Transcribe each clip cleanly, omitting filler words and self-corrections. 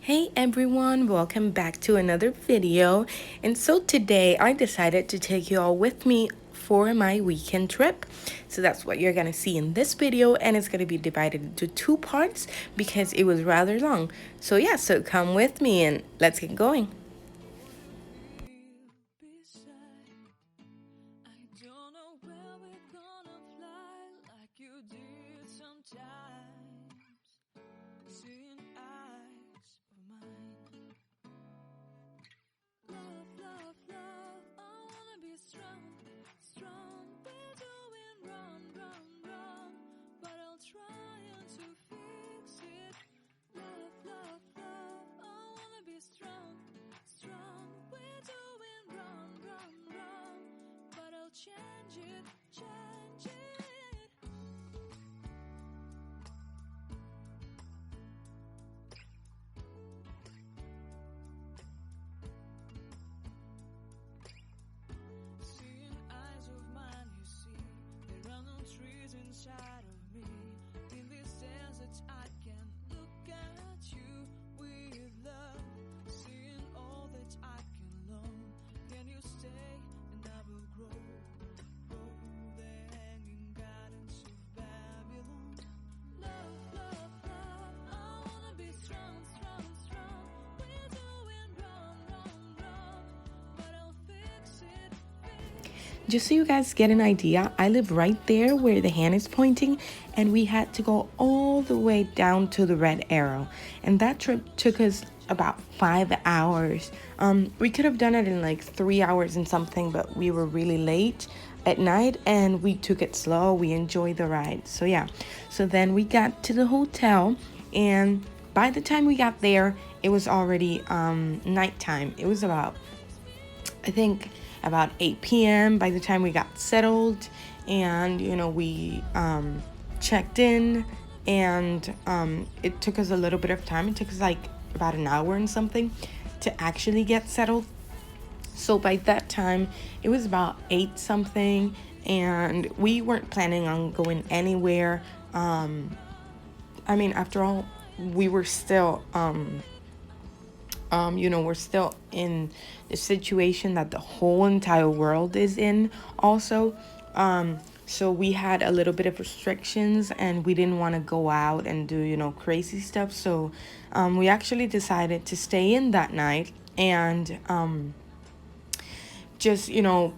Hey everyone, welcome back to another video. And so today I decided to take you all with me for my weekend trip. So that's what you're gonna see in this video, and it's gonna be divided into two parts because it was rather long. So yeah, so come with me and let's get going. Just so you guys get an idea, I live right there where the hand is pointing, and we had to go all the way down to the red arrow. And that trip took us about 5 hours. We could have done it in like 3 hours and something, but we were really late at night and we took it slow. We enjoyed the ride. So yeah, so then we got to the hotel, and by the time we got there, it was already nighttime. It was about, I think, about 8 p.m. by the time we got settled, and we checked in, and it took us a little bit of time. It took us like about an hour and something to actually get settled. So by that time it was about 8 something, and we weren't planning on going anywhere. I mean, after all, we were still we're still in the situation that the whole entire world is in also. So we had a little bit of restrictions, and we didn't want to go out and do crazy stuff. So we actually decided to stay in that night and just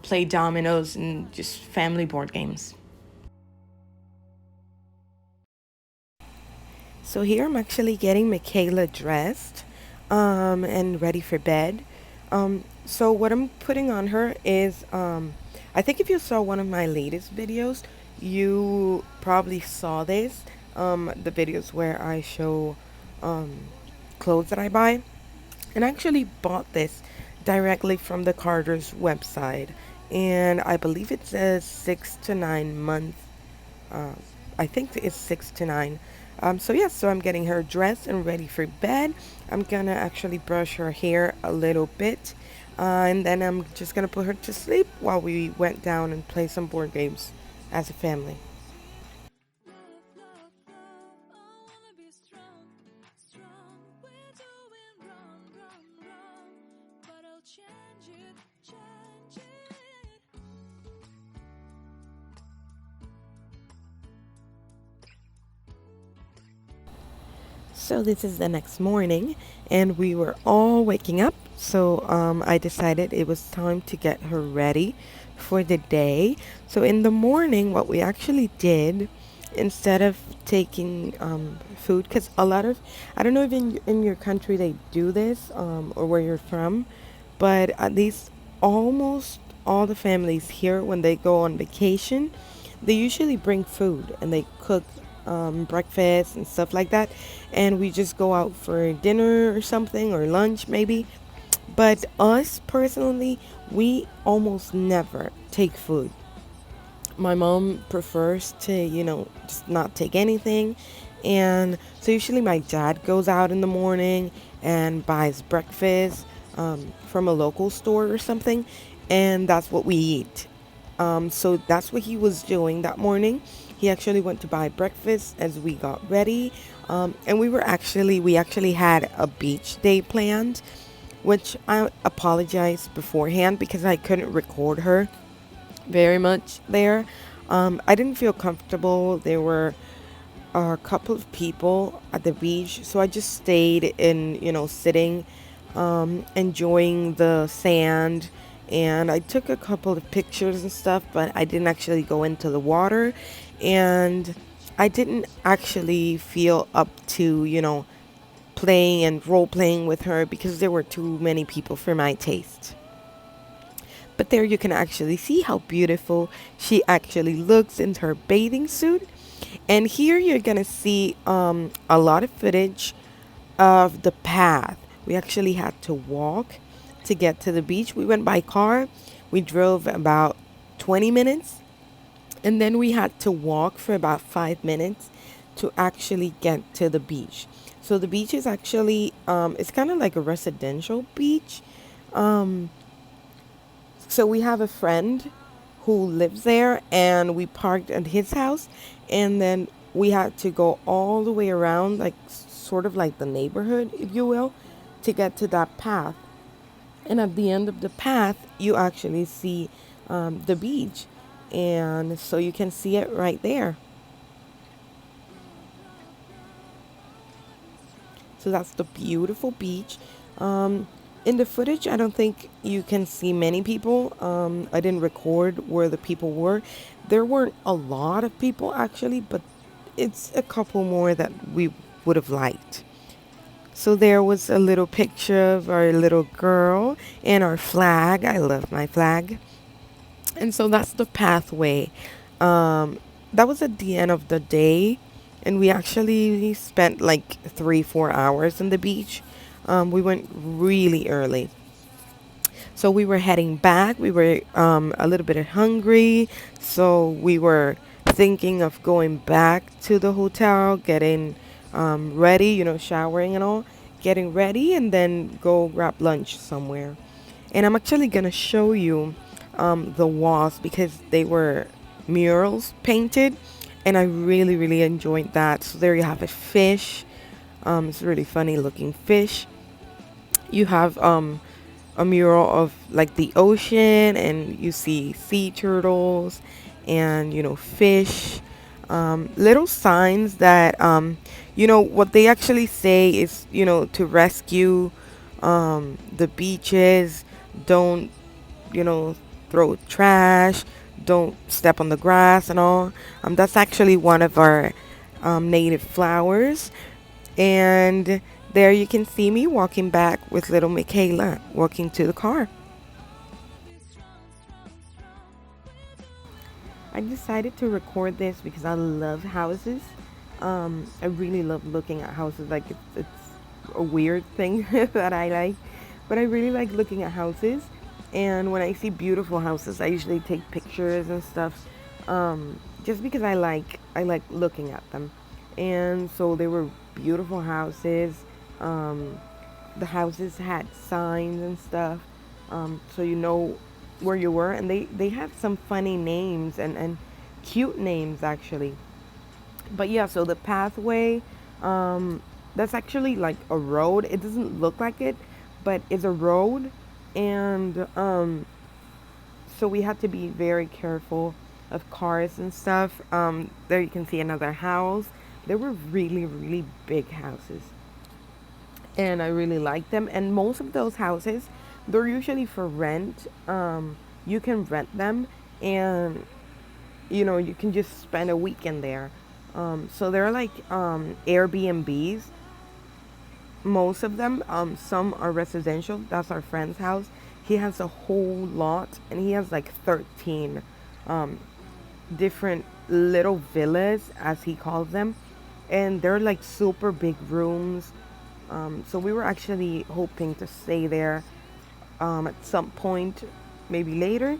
play dominoes and just family board games. So here I'm actually getting Michaela dressed and ready for bed. So what I'm putting on her is, I think if you saw one of my latest videos, you probably saw this, the videos where I show clothes that I buy. And I actually bought this directly from the Carter's website. And I believe it says 6 to 9 months. Uh, I think it's 6 to 9. So yeah, so I'm getting her dressed and ready for bed. I'm gonna actually brush her hair a little bit, and then I'm just gonna put her to sleep while we went down and play some board games as a family. So this is the next morning, and we were all waking up. So I decided it was time to get her ready for the day. So in the morning, what we actually did, instead of taking food, because a lot of, I don't know if in your country they do this, or where you're from, but at least almost all the families here, when they go on vacation, they usually bring food and they cook breakfast and stuff like that. And we just go out for dinner or something, or lunch maybe. But us personally, we almost never take food. My mom prefers to, just not take anything. And so usually my dad goes out in the morning and buys breakfast from a local store or something. And that's what we eat. So that's what he was doing that morning. He actually went to buy breakfast as we got ready. And we actually had a beach day planned, which I apologize beforehand because I couldn't record her very much there. I didn't feel comfortable. There were a couple of people at the beach, so I just stayed in, sitting, enjoying the sand. And I took a couple of pictures and stuff, but I didn't actually go into the water. And I didn't actually feel up to, playing and role playing with her because there were too many people for my taste. But there you can actually see how beautiful she actually looks in her bathing suit. And here you're gonna see a lot of footage of the path. We actually had to walk to get to the beach. We went by car. We drove about 20 minutes, and then we had to walk for about 5 minutes to actually get to the beach. So the beach is actually it's kind of like a residential beach. Um, so we have a friend who lives there, and we parked at his house, and then we had to go all the way around, like sort of like the neighborhood, if you will, to get to that path. And at the end of the path, you actually see the beach, and so you can see it right there. So that's the beautiful beach. Um, in the footage, I don't think you can see many people. I didn't record where the people were. There weren't a lot of people actually, but it's a couple more that we would have liked. So there was a little picture of our little girl and our flag. I love my flag. And so that's the pathway. Um, that was at the end of the day, and we actually spent like 3, 4 hours on the beach. We went really early. So we were heading back. We were a little bit hungry. So we were thinking of going back to the hotel, getting ready, showering and all, getting ready, and then go grab lunch somewhere. And I'm actually going to show you the walls because they were murals painted. And I really, really enjoyed that. So there you have a fish. It's a really funny looking fish. You have a mural of like the ocean, and you see sea turtles and fish, little signs that what they actually say is to rescue the beaches. Don't you know throw trash, don't step on the grass and all. That's actually one of our native flowers. And there you can see me walking back with little Michaela walking to the car. I decided to record this because I love houses. I really love looking at houses. Like it's a weird thing that I like, but I really like looking at houses. And when I see beautiful houses, I usually take pictures and stuff, just because I like looking at them. And so they were beautiful houses. Um, the houses had signs and stuff, so you know where you were. And they had some funny names and cute names actually. But yeah, so the pathway, that's actually like a road. It doesn't look like it, but it's a road. And so we had to be very careful of cars and stuff. There you can see another house. They were really, really big houses, and I really like them. And most of those houses, they're usually for rent. You can rent them, and you can just spend a weekend there. So they're like Airbnbs. Most of them. Some are residential. That's our friend's house. He has a whole lot, and he has like 13 um, different little villas, as he calls them, and they're like super big rooms. So we were actually hoping to stay there at some point, maybe later.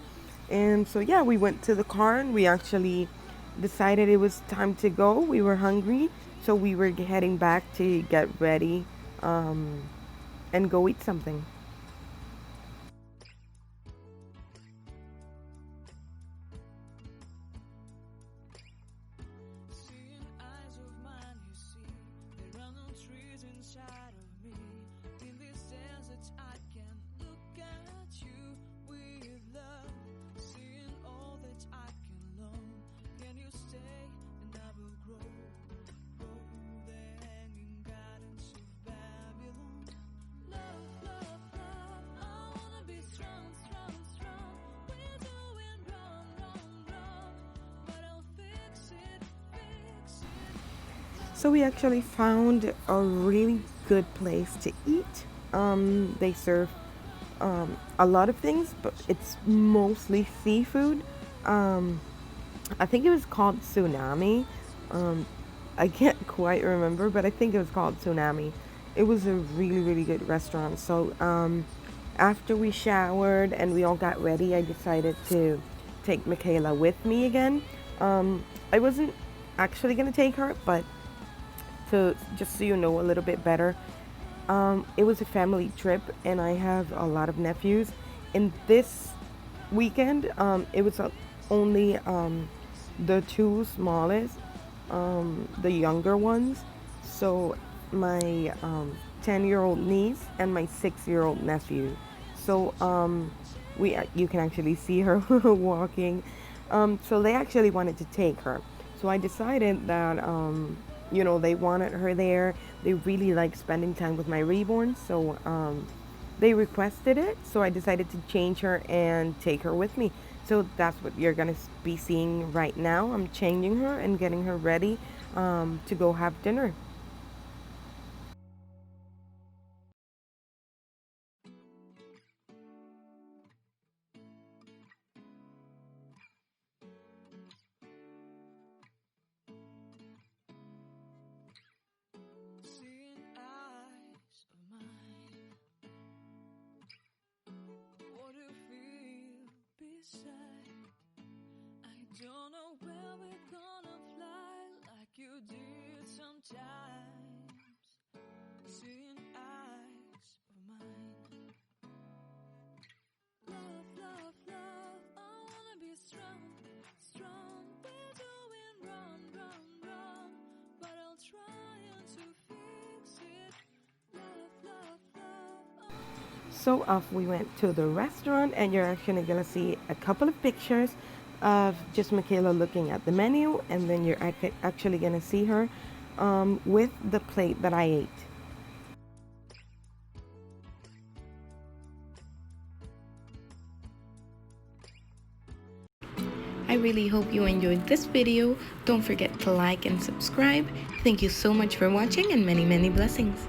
And so yeah, we went to the car, and we actually decided it was time to go. We were hungry, so we were heading back to get ready um, and go eat something. So we actually found a really good place to eat. They serve a lot of things, but it's mostly seafood. Um, I think it was called Tsunami. Um, I can't quite remember, but I think it was called Tsunami. It was a really, really good restaurant. So after we showered and we all got ready, I decided to take Michaela with me again. I wasn't actually going to take her, but to just so you know a little bit better, it was a family trip, and I have a lot of nephews. And this weekend, it was only the two smallest, the younger ones. So my 10-year-old niece and my 6-year-old nephew. So you can actually see her walking. So they actually wanted to take her. So I decided that they wanted her there. They really like spending time with my reborn. So they requested it. So I decided to change her and take her with me. So that's what you're gonna be seeing right now. I'm changing her and getting her ready to go have dinner. Seeing eyes of mine, what do you feel beside? I don't know where we're gonna fly like you did sometimes. Seeing eyes of mine, love, love, love. I wanna be strong, strong. We're doing wrong, wrong, wrong, but I'll try to fix it. Love, love, love. So off we went to the restaurant, and you're actually gonna see a couple of pictures of just Michaela looking at the menu, and then you're actually gonna see her with the plate that I ate. I really hope you enjoyed this video. Don't forget to like and subscribe. Thank you so much for watching, and many, many blessings.